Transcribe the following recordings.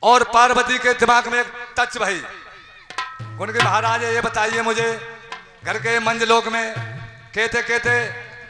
और पार्वती के दिमाग में एक टच भई। उनके महाराज ये बताइए मुझे, घर के मंजलोक में कहते कहते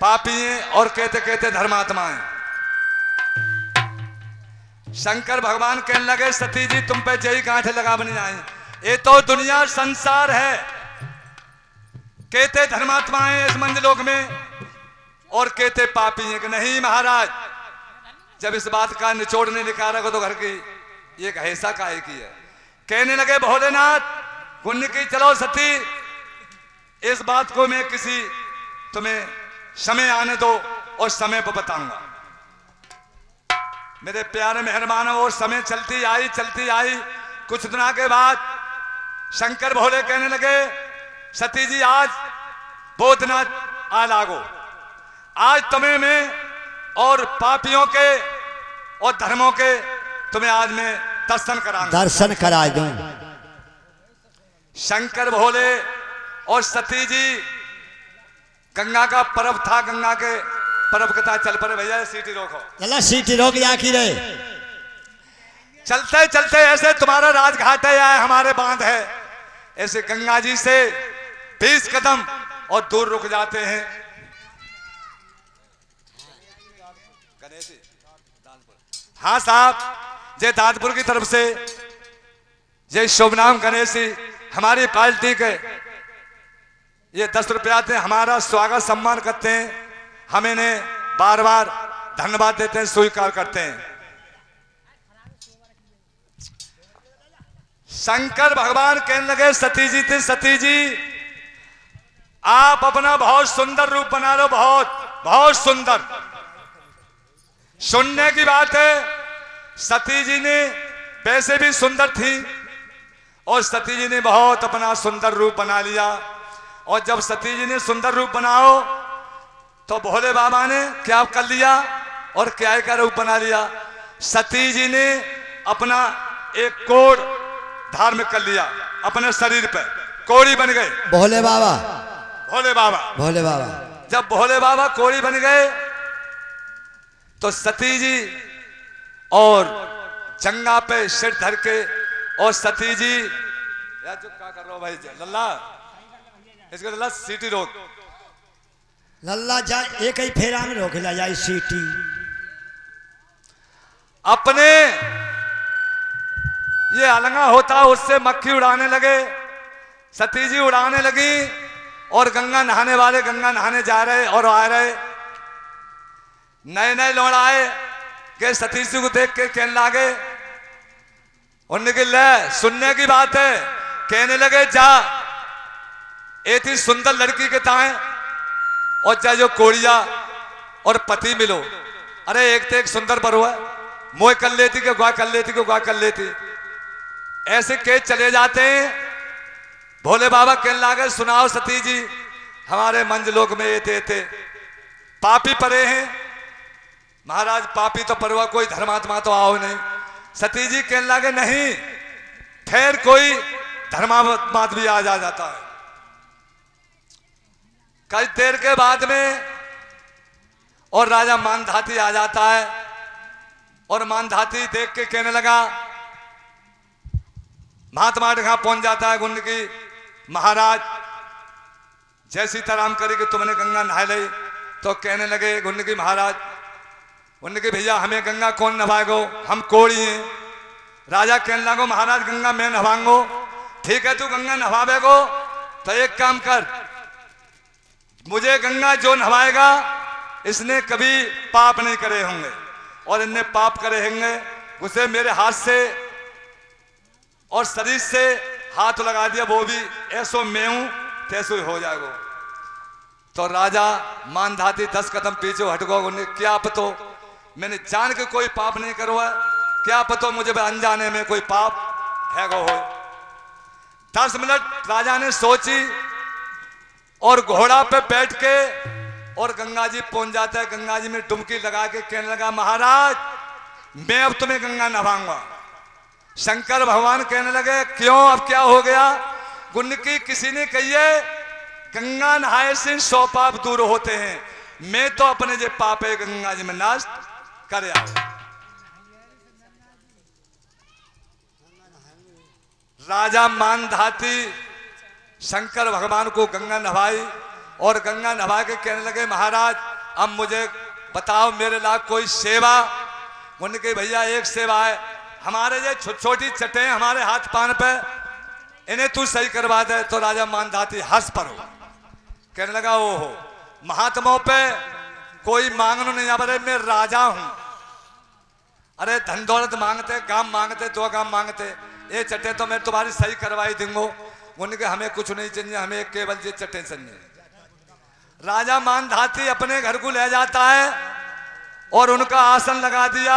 पापी हैं और कहते कहते धर्मात्मा हैं। शंकर भगवान कहने लगे सती जी तुम पे जय गांठ लगा बनी आई, ये तो दुनिया संसार है। कहते धर्मात्मा हैं इस मंजलोक में और कहते पापी हैं कि नहीं महाराज। जब इस बात का निचोड़ने निकाला को तो घर की ये ऐसा काहे की है। कहने लगे भोलेनाथ पुण्य की चलो सती, इस बात को मैं किसी तुम्हें समय आने दो और समय पर बताऊंगा। मेरे प्यारे मेहरबान, वो समय चलती आई। कुछ दिनों के बाद शंकर भोले कहने लगे सती जी आज बोधनाथ आ लागो, आज तुम्हें मैं और पापियों के और धर्मों के तुम्हें आज मैं दर्शन कराऊंगा, दर्शन करा दूं। शंकर भोले और सती जी, गंगा का पर्व था, गंगा के पर्व कथा चल पड़े। भैया सीटी रोको, चला सीटी रोक या की रे। चलते चलते ऐसे तुम्हारा राजघाट है या हमारे बांध है, ऐसे गंगा जी से 20 कदम और दूर रुक जाते हैं। हाँ साहब, जय दादपुर की तरफ से जय शुभनाम गणेशी हमारी पार्टी के ये 10 रुपया थे, हमारा स्वागत सम्मान करते हैं। हम इन्हें बार बार धन्यवाद देते हैं, स्वीकार करते हैं। शंकर भगवान कहने लगे सती जी थे, सती जी आप अपना बहुत सुंदर रूप बना लो, बहुत बहुत सुंदर। सुनने की बात है सती जी ने वैसे भी सुंदर थी और सती जी ने बहुत अपना सुंदर रूप बना लिया। और जब सती जी ने सुंदर रूप बनाओ तो भोले बाबा ने क्या कर लिया और क्या का रूप बना लिया। सती जी ने अपना एक कोड़ धार्मिक कर लिया, अपने शरीर पे कोड़ी बन गए। भोले बाबा भोले बाबा भोले बाबा जब भोले बाबा कोड़ी बन गए तो सती जी और जंगा पे सिर धर के और सती जी यार जो क्या कर रहा हो भाई लल्ला, इसको लल्ला सीटी रोक, लल्ला जा एक ही फेरा में रोक ला जाए सीटी। अपने ये अलंगा होता उससे मक्खी उड़ाने लगे, सती जी उड़ाने लगी और गंगा नहाने वाले गंगा नहाने जा रहे और आ रहे। नए नए लौड़ आए के सती जी को देख के कहने लगे, उनके ले सुनने की बात है, कहने लगे जा इतनी सुंदर लड़की के ताए और जा जो कोड़िया और पति मिलो। अरे एक तो एक सुंदर पर हुआ, मोह कर लेती कि गुआ कर लेती, कि गुआ कर लेती, ऐसे के चले जाते हैं। भोले बाबा कहने लगे सुनाओ सती जी, हमारे मंजलोक में ये थे पापी परे हैं। महाराज पापी तो परवा, कोई धर्मात्मा तो आओ नहीं। सती जी कहने लगे नहीं, फिर कोई धर्मात्मा भी आ जाता है। कई देर के बाद में और राजा मानधाती आ जाता है और मानधाती देख के कहने लगा, महात्मा कहां पहुंच जाता है गुंड की, महाराज जय सीताराम करे कि तुमने गंगा नहा ली। तो कहने लगे गुंड की महाराज, उनके भैया हमें गंगा कौन नहाएगो, हम कोड़ी हैं। राजा कहने लगो महाराज गंगा मैं नहाऊंगो। ठीक है तू गंगा नहावेगो तो एक काम कर, मुझे गंगा जो नहवाएगा इसने कभी पाप नहीं करे होंगे और इनने पाप करे होंगे, उसे मेरे हाथ से और शरीर से हाथ लगा दिया, वो भी ऐसो मैं हूं तैसो हो जाएगा। तो राजा मानधाती 10 कदम पीछे हट गो। उन्हें क्या पतो मैंने जान के कोई पाप नहीं करवा, क्या पतो मुझे अनजाने में कोई पाप है गो हो। 10 मिनट राजा ने सोची और घोड़ा पे बैठ के और गंगा जी पहुंच जाता है। गंगा जी में डुबकी लगा के कहने लगा महाराज मैं अब तुम्हें गंगा नहाऊंगा। शंकर भगवान कहने लगे क्यों, अब क्या हो गया। गुण की किसी ने कही है गंगा नहाए से 100 पाप दूर होते हैं, मैं तो अपने जो पाप है गंगा जी में नाश करे आओ। राजा मानधाती शंकर भगवान को गंगा नहवाई और गंगा नहवा के कहने लगे महाराज अब मुझे बताओ मेरे लायक कोई सेवा। उनके भैया एक सेवा है, हमारे ये छोटी चटें हमारे हाथ पान पे इन्हें तू सही करवा दे। तो राजा मानधाती हंस पड़ो, कहने लगा ओहो महात्माओं पे कोई मांगनो नहीं, अरे मैं राजा हूं, अरे धन दौलत मांगते काम मांगते दो काम मांगते, ये चटे तो मैं तुम्हारी सही करवाई दूंगो। उनके हमें कुछ नहीं चाहिए, हमें केवल ये चटे चाहिए। राजा मानधाती अपने घर को ले जाता है और उनका आसन लगा दिया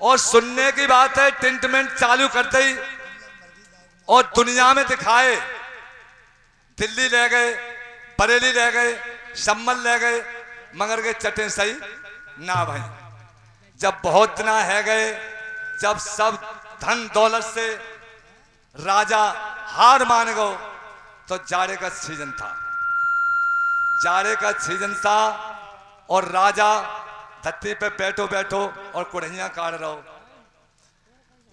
और सुनने की बात है ट्रीटमेंट चालू करते ही और दुनिया में दिखाए, दिल्ली ले गए, बरेली ले गए, सम्मल ले गए, मगर के चटे सही ना भाई। जब बहुत दिन है गए, जब सब धन दौलत से राजा हार मान गो तो जाड़े का सीजन था, जाड़े का सीजन था और राजा धरती पे बैठो बैठो और कुड़ियां काट रहो।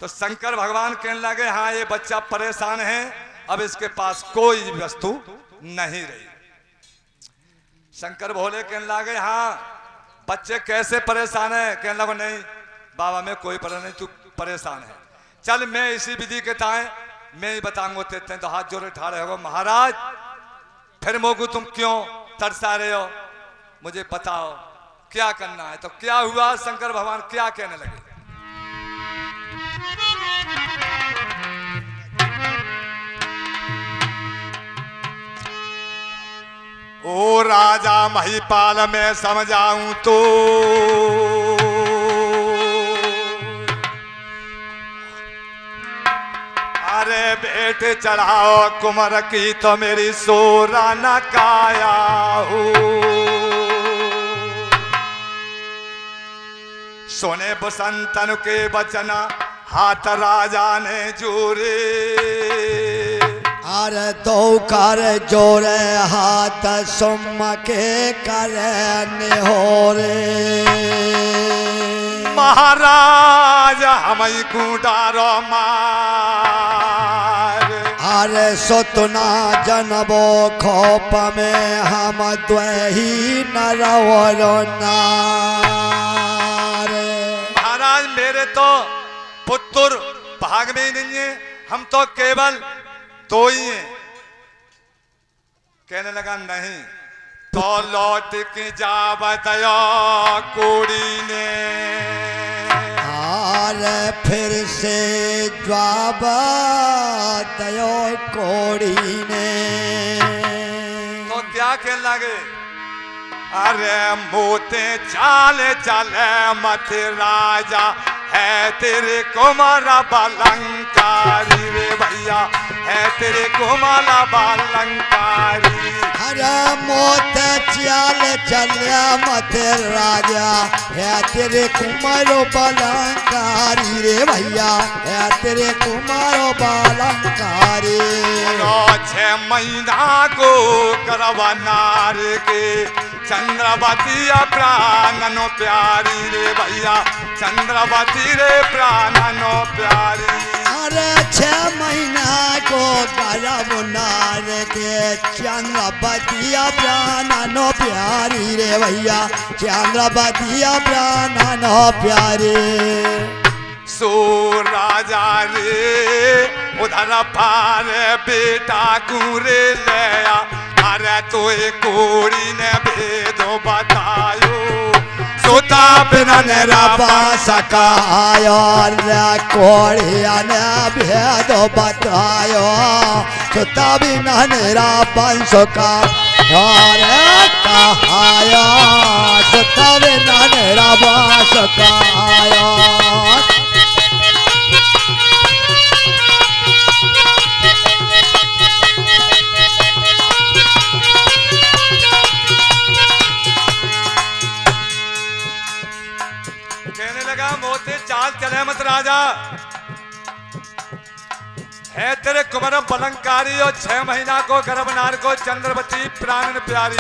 तो शंकर भगवान कहने लगे हाँ ये बच्चा परेशान है, अब इसके पास कोई वस्तु नहीं रही। शंकर भोले कहने लगे हाँ बच्चे कैसे परेशान है? कहने लगे नहीं बाबा मैं कोई परेशान नहीं, तू परेशान है, चल मैं इसी विधि के ताए मैं ही बताऊंगा तेते। तो हाथ जोड़े ठाड़े हो महाराज फिर मोगू तुम क्यों तरसा रहे हो, मुझे बताओ क्या करना है। तो क्या हुआ, शंकर भगवान क्या कहने लगे? ओ राजा महिपाल मैं समझाऊं तो अरे बेटे चढ़ाओ कुमर की तो मेरी सोरा न काया हो। सोने बसंतन के बचन हाथ राजा ने जोरे, अरे दो कर जोरे हाथ सुम के करने हो रे। महाराज हमें कुडारो मार, अरे सुतना जनबो खोप में हम द्वही न रहो नार। महाराज मेरे तो पुत्र भाग में ही नहीं है, हम तो केवल तो ही है। कहने लगा नहीं तो लौट के जा दया कोड़ी ने, अरे फिर से जवाब दयो कोड़ी ने। तो क्या कहने लगे? अरे मोते चाले चले मत राजा है तेरे कुमारा बालंकारी रे भैया, है तेरे कुमारा बालंकारी। अरे मोत चाल चले मत राजा है तेरे कुमारो बालंकारी रे भैया, है तेरे कुमारो बालंकारी। 6 महीना को करवा नार के चंद्रवती प्राणनो प्यारी रे भैया, चंद्रवती रे प्राणनो प्यारी। अरे 6 महीना को करब नार के चंद्रवती प्राणनो प्यारी रे भैया, चंद्रवती प्राणनो प्यारी। सो राजा रे उधर पार बेटा कुरे लया, अरे तो कोड़ी ने भेदो बतायो, सोता बिना रबा सकायो रे कोड़िया ने भेदो बतायो, सोता बिना नेरा बंसो का रे कहायो, सोता बिना नेरा बंसो कहायो। मोते चाल चले मत राजा है तेरे कुमार बलंकारी और 6 महीना को गर्भनार को चंद्रवती प्राणन प्यारी।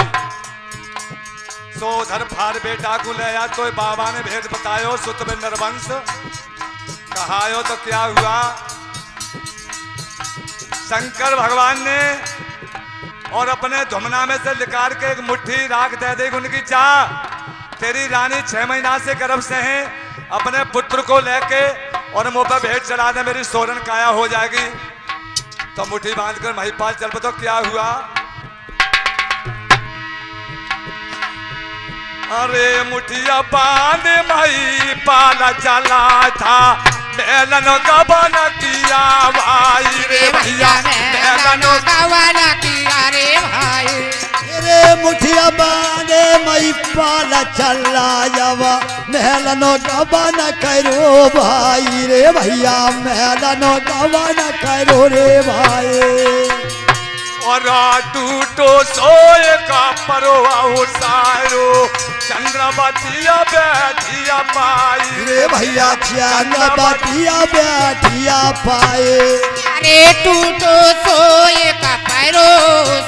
सो धर फार बेटा को ले आ तो बाबा ने भेद बतायो सुत में नरवंश कहायो। तो क्या हुआ शंकर भगवान ने और अपने धुमना में से निकाल के एक मुट्ठी राख दे देगी उनकी चाह। तेरी रानी 6 महीना से गर्भ से है, अपने पुत्र को लेके और मुंह पर भेंट चला दे, मेरी सोरन काया हो जाएगी। तो मुट्ठी बांध कर महिपाल चल पे। तो क्या हुआ? अरे मुठिया बांध महिपाल चला था, मेलन गबन किया भाई रे भैया, मेलन गबन किया रे भाई। रे मुठिया बांधे महिपाल चला जावा, मेलन गबन करो भाई रे भैया, मेलन गबन करो रे भाई। और टूटो सोए का परवाह सारो, चंद्रवतिया बैठिया पाई रे भैया, चंद्रवतिया बैठिया पाए। अरे टूटो सोए का पैरो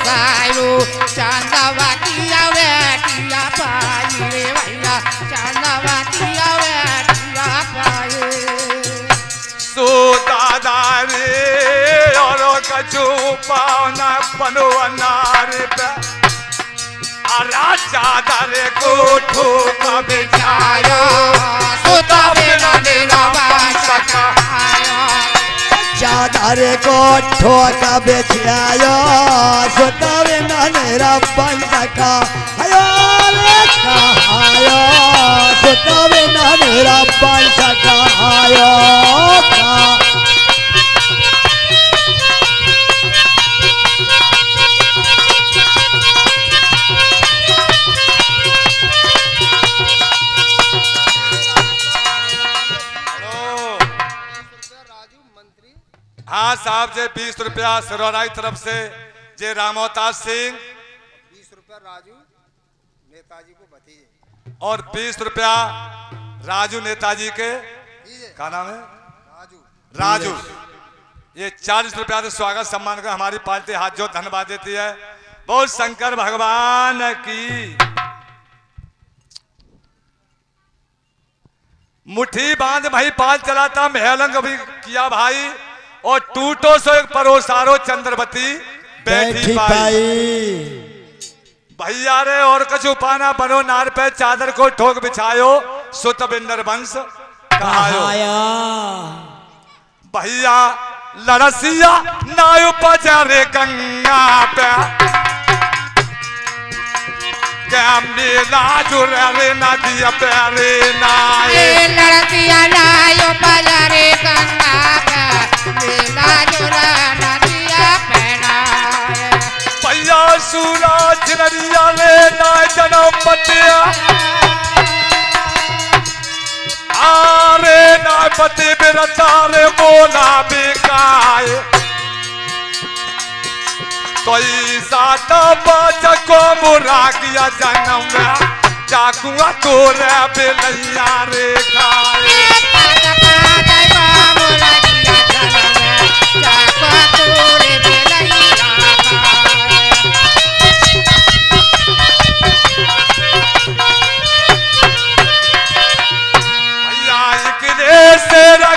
सारो, चंद्रवतिया बैठिया पाई रे भैया, चंद्रवतिया बैठिया पाए। सो दादा रे और कछु पावना पनवनार पे, चादर को ठोक बिछाया, सुता बिना बन सकाया। चादर को ठोक बिछाया, सुता बिना बन सका। आयो रे कहायो, सुता बिना बन सका। आयो हाँ साहब जे 20 रुपया सरोराई तरफ से जे रामोताज सिंह, 20 रुपया राजू नेताजी को भतीजे, और 20 रुपया राजू नेताजी के क्या नाम है? राजू। ये 40 रुपया से स्वागत सम्मान का हमारी पार्टी हाथ जोड़ धन्यवाद देती है। बहुत शंकर भगवान की। मुट्ठी बांध भाई पाल चलाता, महलंग भी किया भाई, और टूटो सो एक परोसारो, चंद्रवती बैठी पाई। भैया रे और कछु पाना बनो नार पे, चादर को ठोक बिछायो, सुत बिंदर वंश कहायो। भैया लड़सिया नायु पजरे गंगा पे, क्या मेला जुरे नदिया पे रे नाये। लड़सिया नायु पजरे गंगा पे, मेला जुरे नदिया पे नाये। भैया सूरज नरिया ले नाय जन्म पतिया, आरे नाय पति बिरता रे बोला बिकाए। कोई सात बज को मुरा किया जन्म में, चाकुआ तोरे बिलैया रे खाए।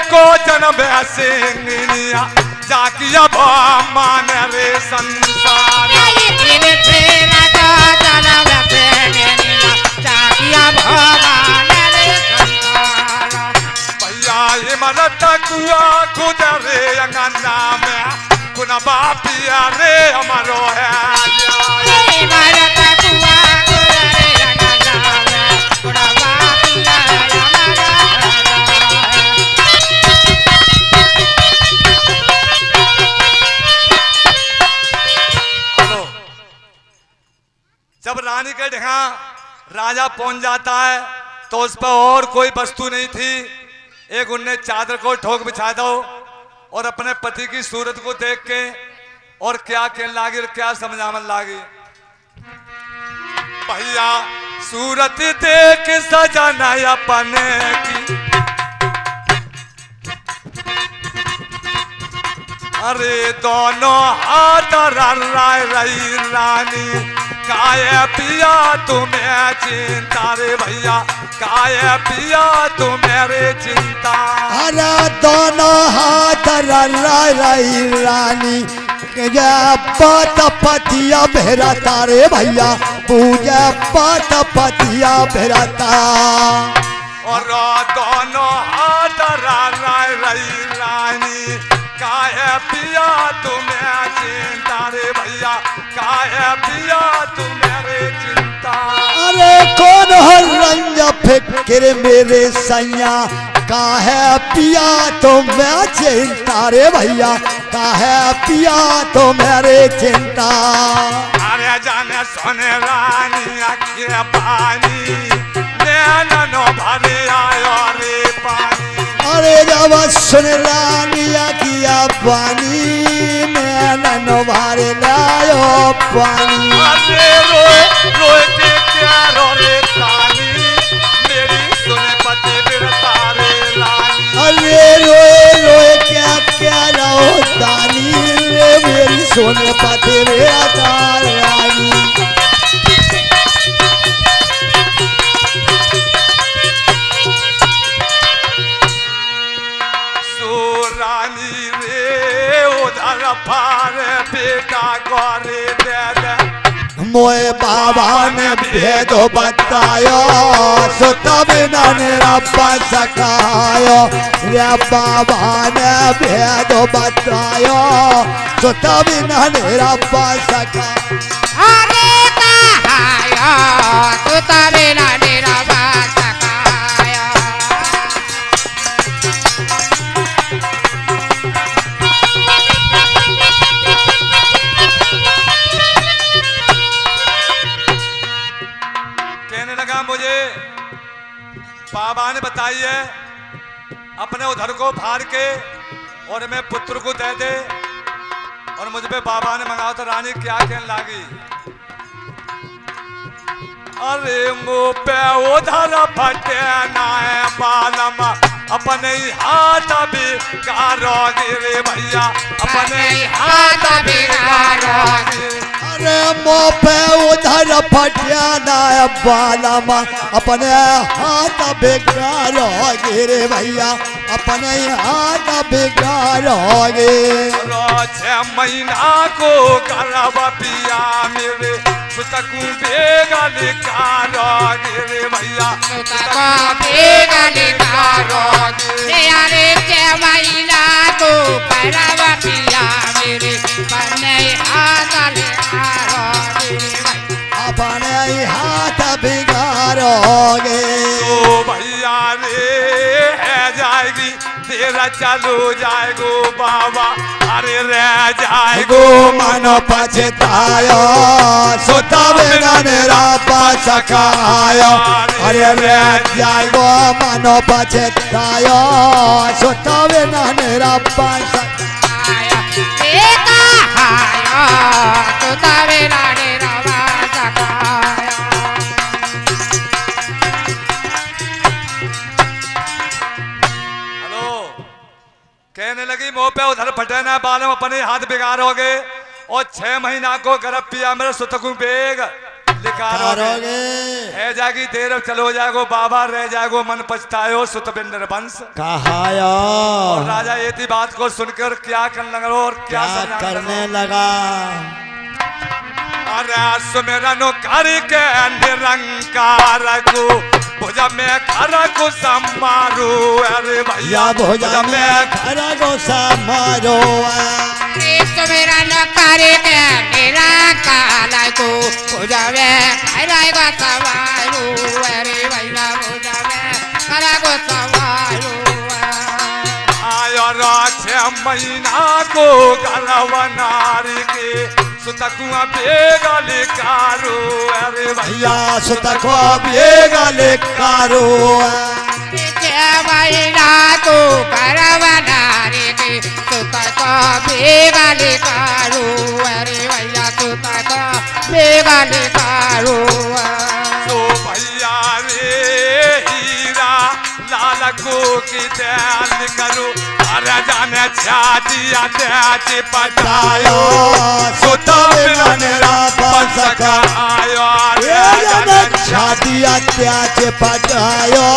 को जन्म सिंगिया जाकिया मान रे संसार। भैया हिमरत कुआ खुद रे अंगना में, कुन बापिया रे हमारो है। जब रानी के ढेहा राजा पहुंच जाता है तो उस पर और कोई वस्तु नहीं थी। एक उनने चादर को ठोक बिछा दो और अपने पति की सूरत को देख के और क्या कहने लागी और क्या समझावन लागी। भैया सूरत देख सजना अपने की, अरे दोनों हाथ रही रानी, काये पिया तुम्हें चिंता रे भैया, काये पिया तुम्हें चिंता। अरे दोनों हाथ रही रानी, जय पात पतिया बेहराता रे भैया पूजा पात पतिया बेहराता और दोनों हाथ रही रानी काहे पिया तुम्हें चिंता रे भैया काहे पिया तुम्हें रे चिंता। अरे कौन हो रंग फिक्र मेरे सैया काहे पिया तो मैं चिंता रे भैया काहे पिया तो मेरे चिंता। अरे जाने सोने रानी के पानी नैनो भरे आयो रे पानी। अरे जब सुन रानिया किया पानी नैनो भरे लायो पानी। अरे रोए रोए के क्या रो रे तानी मेरी सुने पति बिरता रे रानी। अरे रोए रोए क्या क्या रो तानी रे मेरी सोने पाते रे रानी। रानी रे उधर पार बेटा गोरे दे दे मोए बाबा ने भेदो बतायो सुता बिना रब्बा सकायो रे बाबा ने भेदो बतायो सुता बिना रब्बा सका। अरे कहायो सुता बिना रब्बा सकायो। कहने लगा मुझे बाबा ने बताई है अपने उधर को फाड़ के और मैं पुत्र को दे दे और मुझ पे बाबा ने मंगाओ तो रानी क्या कहने लगी। अरे मुँह पे उधर फटे ना है बालम अपने ही हाथ भी कारोगे रे भैया अपने ही हाथ भी कारोगे। अरे मुँह पे उधर फटिया ना बालम अपने हाथ बिगाड़ोगे रे भैया अपने हाथ बिगाड़ोगे। 6 महीना को करब पिया मेरे सुतकू बेगा निकालोगे रे भैया सुतको बेगा निकालोगे। अरे 6 महीना को करब पिया मेरे अपने हाथ बिगाड़ोगे अपने हाथ बिगाड़ोगे। ओ भैया रे है जाएगी तेरा चलो जाएगो बाबा अरे रह जाएगो मनो पछतायो सुता बिना रब्बा सकायो अरे रह जाएगो मनो पछतायो सुता बिना रब्बा सकायो। कहायो सुता बिना रब्बा सकायो। कहने लगी मुंह पे उधर फटे ना बालम अपने हाथ बिगाड़ोगे और 6 महीना को गर्भ पिया मेरे सुतकू बेग लिकारोगे। है जागी देर अब चलो जाएगो बाबा रह जाएगो मन पछतायो सुतबिंदर वंश कहायो। और राजा ये थी बात को सुनकर क्या करने लगा और क्या करने लगा। अरे सुमिरन करके निरंकार को भुजा में खरा को समारो अरे भैया भुजा में खरा को समारो। सुमिरन करके निरंकार को भुजा में खरा को समारो अरे भैया भुजा में खरा को समारो। आयो 6 महीना को गर्भ नारी के सुतकुआ बेगा लिकारो अरे भैया सुतकुआ बेगा लिकारो। 6 महीना को गर्भ नारी के सुतकुआ बेगा लिकारो अरे भैया सुतकुआ बेगा लिकारो। तो भैया रे हीरा लाल को की ध्यान करो अरे जाने छातिया त्याची पटायो सुता बिना रब्बा सकायो। छातिया त्याचे पटायो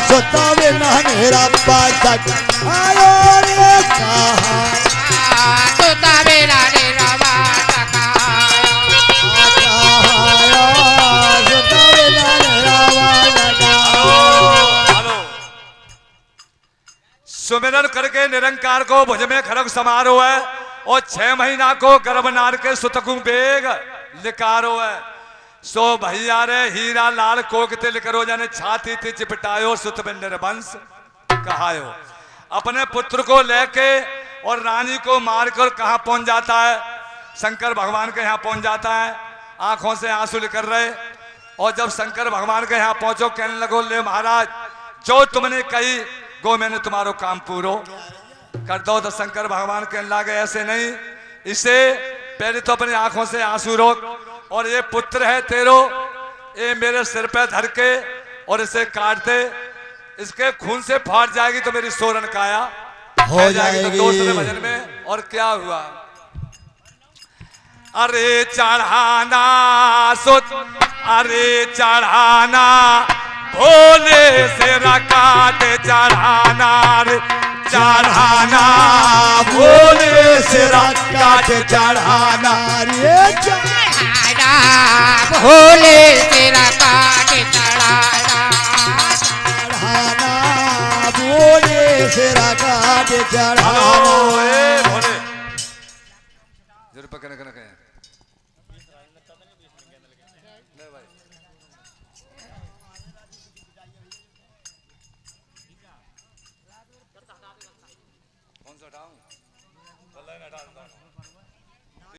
सुता बिना रब्बा सकायो रे कहा सुता बिना सुमिरन करके निरंकार को भुज में खड़ग समारो है और 6 महीना को गर्भ नार के सुतकु बेग लिकारो है। सो भैया रे हीरा लाल कोकते लिखरो जाने छाती थी चिपटायो सुत में निर्वंश कहायो। अपने पुत्र को लेके और रानी को मारकर कहां पहुंच जाता है, शंकर भगवान के यहाँ पहुंच जाता है, आंखों से आंसू निकल रहे। और जब शंकर भगवान के यहाँ पहुंचो कहने लगो ले महाराज जो तुमने कही गो मैंने तुम्हारो काम पूरो कर दो। तो शंकर भगवान कहने लगे ऐसे नहीं, इसे पहले तो अपनी आंखों से आंसू रोक और ये पुत्र है तेरो, ये मेरे सिर पे धर के और इसे काट दे, इसके खून से फाट जाएगी तो मेरी सोरन काया हो जाएगी। तो जाएगी। दूसरे भजन में और क्या हुआ, अरे चढ़ाना सुत अरे चढ़ाना भोले से रकाट चढ़ाना रे चढ़ाना भोले से काट चढ़ाना रे चढ़ाना भोले तेरा काट चढ़ाना चढ़ाना बोले सिरा काट चढ़ाना। भोले जरूर पकड़ने का कहें कौन सा हटाऊं?